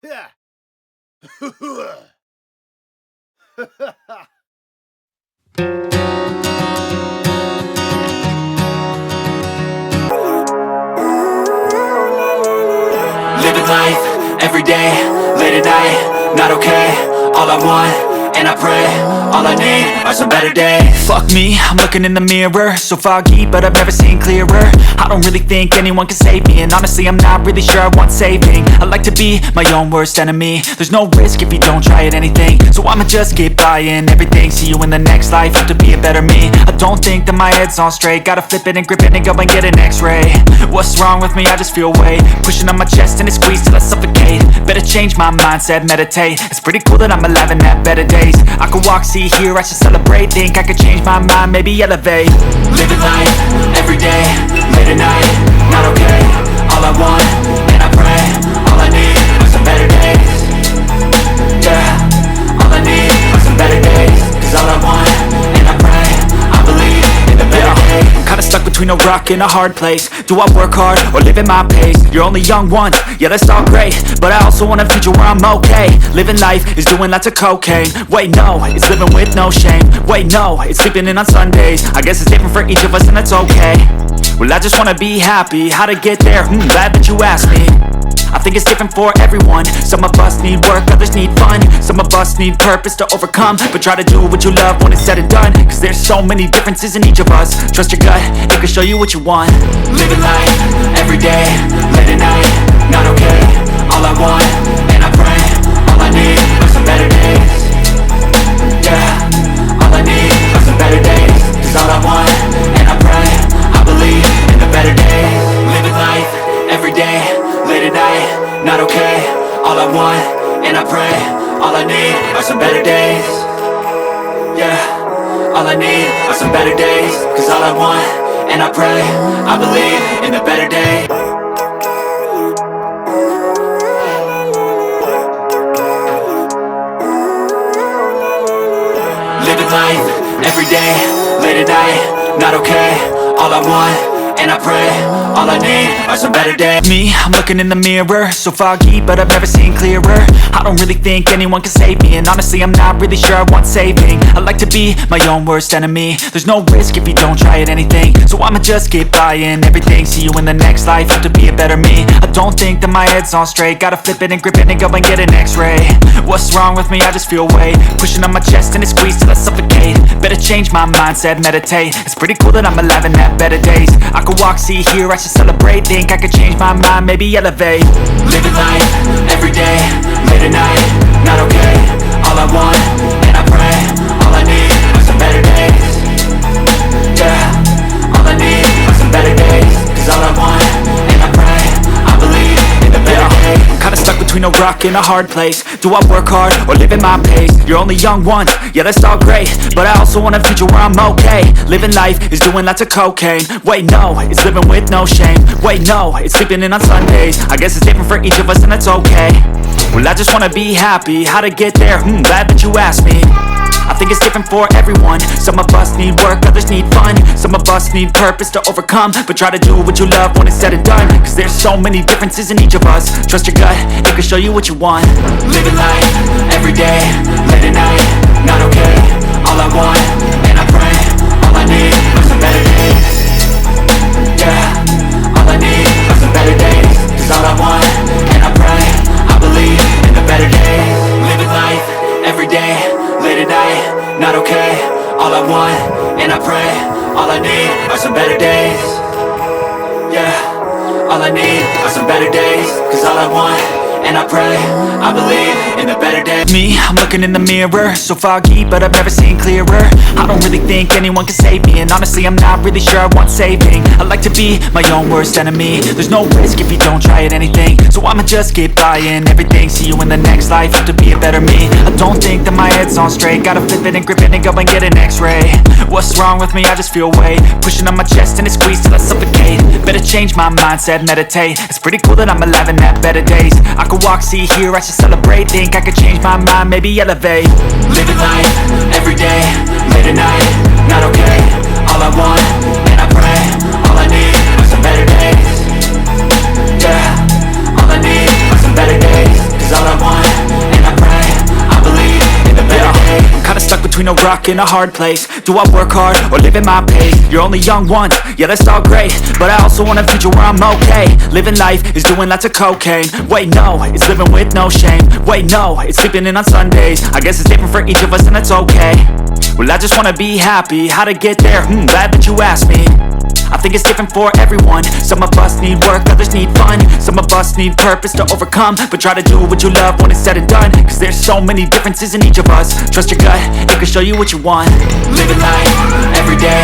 Yeah. Living life, everyday, late at night, not okay. All I want, and I pray, all I need are some better days. Fuck me, I'm looking in the mirror, so foggy, but I've never seen clearer. I don't really think anyone can save me, and honestly I'm not really sure I want saving. I like to be my own worst enemy. There's no risk if you don't try at anything, so I'ma just get buying everything. See you in the next life, have to be a better me. I don't think that my head's on straight, gotta flip it and grip it and go and get an x-ray. What's wrong with me? I just feel weight pushing on my chest and it squeezes till I suffocate. Better change my mindset, meditate. It's pretty cool that I'm alive and have better days. I could walk, see, hear, I should celebrate. Think I could change my mind, maybe elevate. Living life, everyday, late at night, not okay. All I want, and I pray, all I need are some better days. Yeah, all I need are some better days. Cause all I want, and I pray, I believe in the better days. I'm kinda stuck between a rock and a hard place. Do I work hard or live at my pace? You're only young once, yeah that's all great, but I also want a future where I'm okay. Living life is doing lots of cocaine. Wait no, it's living with no shame. Wait no, it's sleeping in on Sundays. I guess it's different for each of us and that's okay. Well I just wanna be happy, how to get there? Glad that you asked me. I think it's different for everyone. Some of us need work, others need fun. Some of us need purpose to overcome. But try to do what you love when it's said and done. Cause there's so many differences in each of us. Trust your gut, it can show you what you want. Living life, everyday, late at night, not okay. All I want, and I pray, all I need are some better days. Yeah, all I need are some better days. Cause all I want, and I pray, I believe in the better days. Living life, everyday, late at night, not okay. All I want, and I pray, all I need are some better days. Yeah, all I need are some better days. Cause all I want, and I pray, I believe in the better days. Living life, everyday, late at night, not okay. All I want, and I pray, all I need are some better days. Me, I'm looking in the mirror, so foggy, but I've never seen clearer. I don't really think anyone can save me, and honestly I'm not really sure I want saving. I like to be my own worst enemy. There's no risk if you don't try at anything, so I'ma just get buying everything. See you in the next life, have to be a better me. I don't think that my head's on straight, gotta flip it and grip it and go and get an x-ray. What's wrong with me? I just feel weight pushing on my chest and it squeezes till I suffocate. Better change my mindset, meditate. It's pretty cool that I'm alive and have better days. I could walk, see, hear, I should celebrate. Think I could change my mind, maybe elevate. Living life, everyday, late at night, not okay. All I want, and I pray, all I need are some better days. Yeah, all I need are some better days. Cause all I want, and I pray, I believe in the better days. I'm kinda stuck between a rock and a hard place. Do I work hard or live at my pace? You're only young once, yeah that's all great, but I also want a future where I'm okay. Living life is doing lots of cocaine. Wait no, it's living with no shame. Wait no, it's sleeping in on Sundays. I guess it's different for each of us and that's okay. Well I just wanna be happy, how to get there? Glad that you asked me. I think it's different for everyone. Some of us need work, others need fun. Some of us need purpose to overcome. But try to do what you love when it's said and done. Cause there's so many differences in each of us. Trust your gut, it can show you what you want. Living life, everyday, late at night, not okay. All I want, and I pray, all I need are some better days. Yeah, all I need are some better days. Cause all I want, and I pray, I believe in the better days. Living life, everyday, late at night, not okay. All I want, and I pray, all I need are some better days. Yeah, all I need are some better days. Cause all I want, and I pray, I believe in the better days. Me, I'm looking in the mirror, so foggy, but I've never seen clearer. I don't really think anyone can save me, and honestly I'm not really sure I want saving. I like to be my own worst enemy. There's no risk if you don't try at anything, so I'ma just get buying everything. See you in the next life, have to be a better me. I don't think that my head's on straight, gotta flip it and grip it and go and get an x-ray. What's wrong with me? I just feel weight pushing on my chest and it squeezes till I suffocate. Better change my mindset, meditate. It's pretty cool that I'm alive and have better days. I could walk, see, hear, I should celebrate. Think I could change my mind, maybe elevate. Living life, everyday, late at night, not okay. All I want, and I pray, all I need are some better days. Yeah, all I need are some better days. Cause all I want, and I pray, I believe in the better days. I'm kinda stuck between a rock and a hard place. Do I work hard or live at my pace? You're only young once, yeah that's all great, but I also want a future where I'm okay. Living life is doing lots of cocaine. Wait no, it's living with no shame. Wait no, it's sleeping in on Sundays. I guess it's different for each of us and that's okay. Well I just wanna be happy, how to get there? Glad that you asked me. I think it's different for everyone. Some of us need work, others need fun. Some of us need purpose to overcome. But try to do what you love when it's said and done. Cause there's so many differences in each of us. Trust your gut, it can show you what you want. Living life, everyday,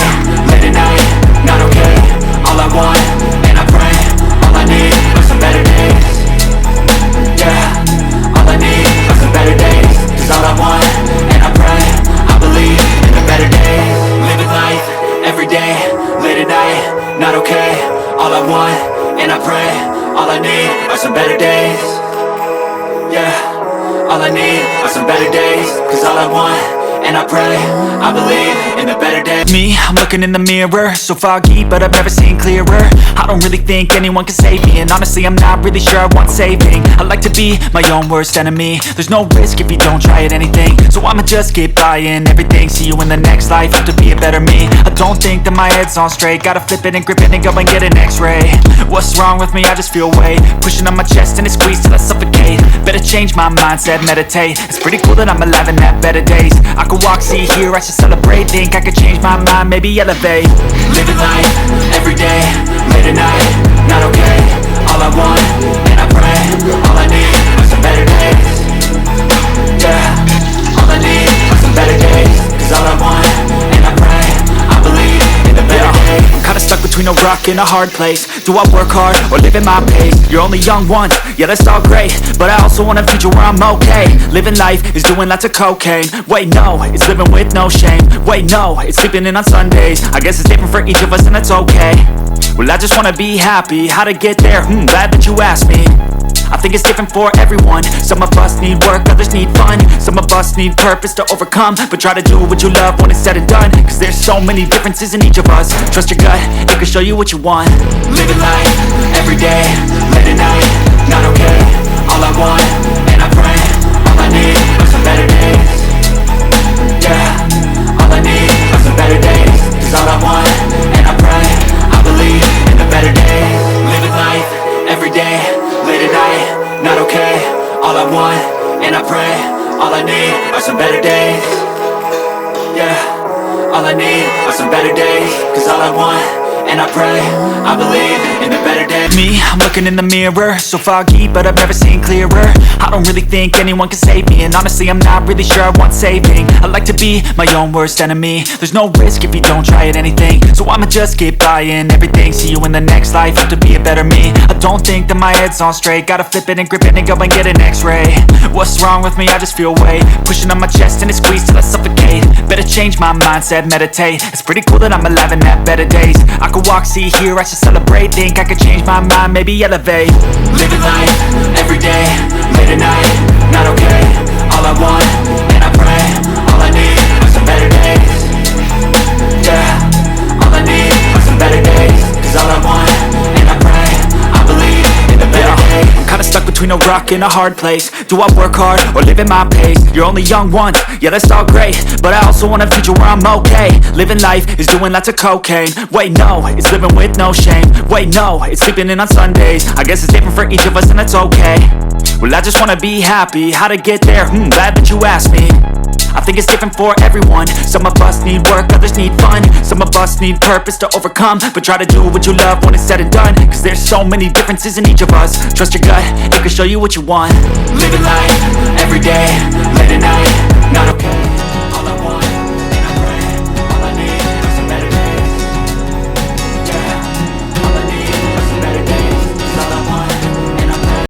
late at night, not okay. All I want, and I pray, all I need are some better days. Yeah, all I need are some better days. Cause all I want, and I pray, I believe in the better days. Living life, everyday, late at night, not okay. All I want, and I pray, all I need are some better days. Yeah, all I need are some better days. Cause all I want, and I pray, I believe in the better days. Me, I'm looking in the mirror, so foggy, but I've never seen clearer. I don't really think anyone can save me, and honestly I'm not really sure I want saving. I like to be my own worst enemy. There's no risk if you don't try at anything, so I'ma just get buying everything. See you in the next life, have to be a better me. I don't think that my head's on straight. Gotta flip it and grip it and go and get an x-ray. What's wrong with me? I just feel weight pushing on my chest and it squeezes till I suffocate. Better change my mindset, meditate. It's pretty cool that I'm alive and have better days. I could walk, see, hear, I should celebrate. Think I could change my mind, maybe elevate. Living life, everyday, late at night, not okay. All I want, and I pray, all I need are some better days. Yeah, all I need are some better days. Cause all I want, and I pray, I believe in the better days. I'm kinda stuck between a rock and a hard place. Do I work hard or live at my pace? You're only young once, yeah that's all great, but I also want a future where I'm okay. Living life is doing lots of cocaine. Wait no, it's living with no shame. Wait no, it's sleeping in on Sundays. I guess it's different for each of us and that's okay. Well I just wanna be happy, how to get there? Glad that you asked me. I think it's different for everyone. Some of us need work, others need fun. Some of us need purpose to overcome. But try to do what you love when it's said and done. Cause there's so many differences in each of us. Trust your gut, it can show you what you want. Living life, everyday, late at night, not okay. All I want, and I pray, all I need are some better days. Yeah, all I need are some better days. Cause all I want, and I pray, I believe in the better days. Living life, everyday, late at night, not okay. All I want, and I pray, all I need are some better days. Yeah, all I need are some better days. Cause all I want, and I pray, I believe in the better days. Me, I'm looking in the mirror, so foggy, but I've never seen clearer. I don't really think anyone can save me, and honestly I'm not really sure I want saving. I like to be my own worst enemy. There's no risk if you don't try at anything, so I'ma just get buying everything. See you in the next life, have to be a better me. I don't think that my head's on straight. Gotta flip it and grip it and go and get an x-ray. What's wrong with me? I just feel weight pushing on my chest and it squeezes till I suffocate. Better change my mindset, meditate. It's pretty cool that I'm alive and have better days. I could walk, see, hear, I should celebrate. Think I could change my mind, maybe elevate. Living life, everyday, late at night, not okay. All I want, and I pray, all I need are some better days. Yeah, all I need are some better days. Cause all I want, and I pray, I believe in the better days. I'm kinda stuck between a rock and a hard place. Do I work hard or live at my pace? You're only young once, yeah that's all great, but I also want a future where I'm okay. Living life is doing lots of cocaine. Wait no, it's living with no shame. Wait no, it's sleeping in on Sundays. I guess it's different for each of us and that's okay. Well I just wanna be happy, how to get there? Glad that you asked me. I think it's different for everyone. Some of us need work, others need fun. Some of us need purpose to overcome. But try to do what you love when it's said and done. Cause there's so many differences in each of us. Trust your gut, it can show you what you want. Living life, everyday, late at night, not okay.